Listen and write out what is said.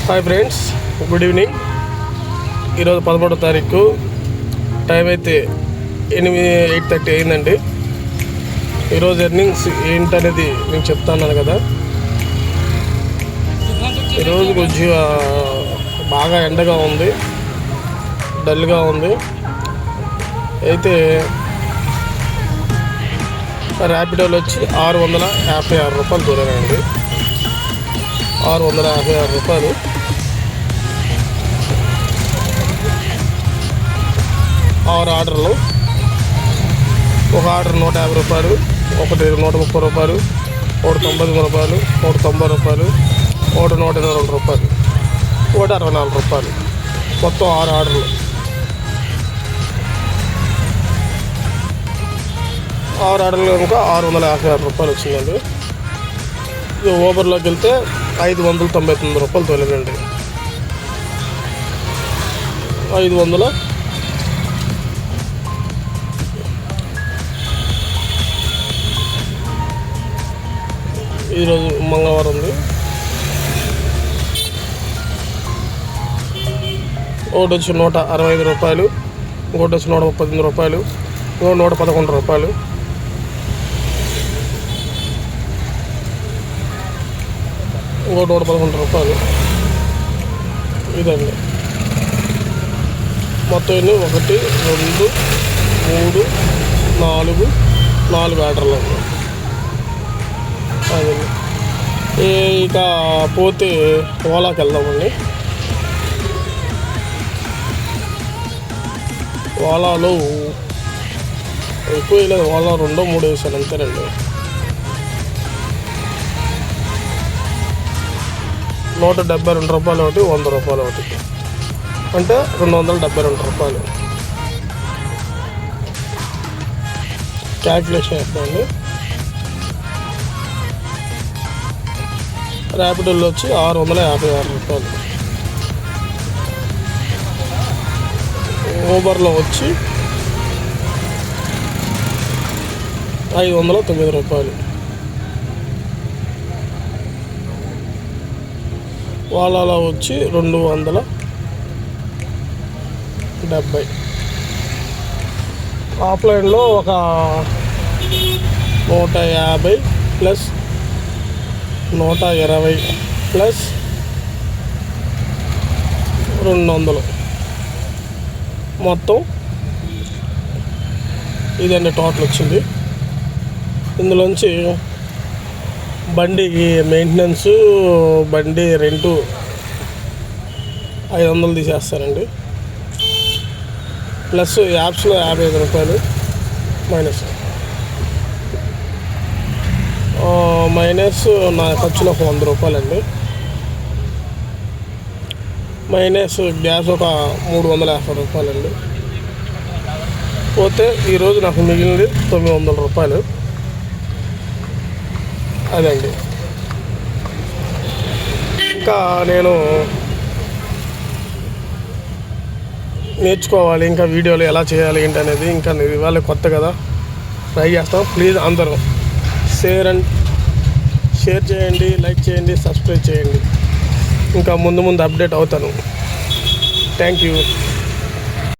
Hi friends, good evening. ఈరోజు 13వ తారీఖు, time అయితే 8:30 అయిందండి. ఈరోజు ఎర్నింగ్స్ ఏంటనేది నేను చెప్తాను కదా. ఈరోజు కొంచెం బాగా ఎండగా ఉంది, డల్గా ఉంది. అయితే ర్యాపిడోలో వచ్చి 656 రూపాయలు దూరనండి. 656 రూపాయలు. ఆరు ఆర్డర్లు. ఒక ఆర్డర్ 150 రూపాయలు, ఒకటి 130 రూపాయలు, ఒకటి 99 రూపాయలు, ఒకటి 90 రూపాయలు, ఒకటి 122 రూపాయలు, ఒకటి 64 రూపాయలు. మొత్తం 6 ఆర్డర్లు. 6 ఆర్డర్లు కనుక 656 రూపాయలు వచ్చిందండి. ఇది ఊబర్లోకి వెళ్తే 599 రూపాయలు తోలేదండి. 500. ఈరోజు మంగళవారం ఉంది. ఒకటి వచ్చి 165 రూపాయలు, ఇంకోటి వచ్చి 138 రూపాయలు, ఇంకోటి 111 రూపాయలు, ఇంకోటి 111 రూపాయలు. ఇదండి మొత్తం ఎన్ని 1 2 3 4 ఆర్డర్లు ఉన్నాయి. అదండి. ఇక పోతే ఓలాకి వెళ్దామండి. ఓలాలో ఎక్కువ లేదు, ఓలా 2 3 వేసాను అంతేనండి. 172 రూపాయలు ఒకటి, 100 రూపాయలు ఒకటి, అంటే 272 రూపాయలు. క్యాల్కులేషన్ చేస్తామండి. ర్యాపిడోలో వచ్చి 656 రూపాయలు. ఊబర్లో వచ్చి 509 రూపాయలు. ఓలాలో వచ్చి 270. ఆఫ్లైన్లో ఒక 150 ప్లస్ 120 ప్లస్ 200, మొత్తం ఇదండి టోటల్ వచ్చింది. ఇందులోంచి బండి మెయింటెనెన్స్, బండి రెంటు 500 తీసేస్తారండి. ప్లస్ యాప్స్లో 55 రూపాయలు మైనస్ నా ఖర్చులో ఒక 100 రూపాయలండి. మైనస్ గ్యాస్ ఒక 350 రూపాయలండి. పోతే ఈరోజు నాకు మిగిలింది 900 రూపాయలు. అదండి. ఇంకా నేను నేర్చుకోవాలి, ఇంకా వీడియోలు ఎలా చేయాలి ఏంటి అనేది. ఇంకా ఇవాళ కొత్త కదా, ట్రై చేస్తాం. ప్లీజ్ అందరూ షేర్ చేయండి, లైక్ చేయండి, సబ్స్క్రైబ్ చేయండి. ఇంకా ముందు అప్డేట్ అవుతాను. Thank you.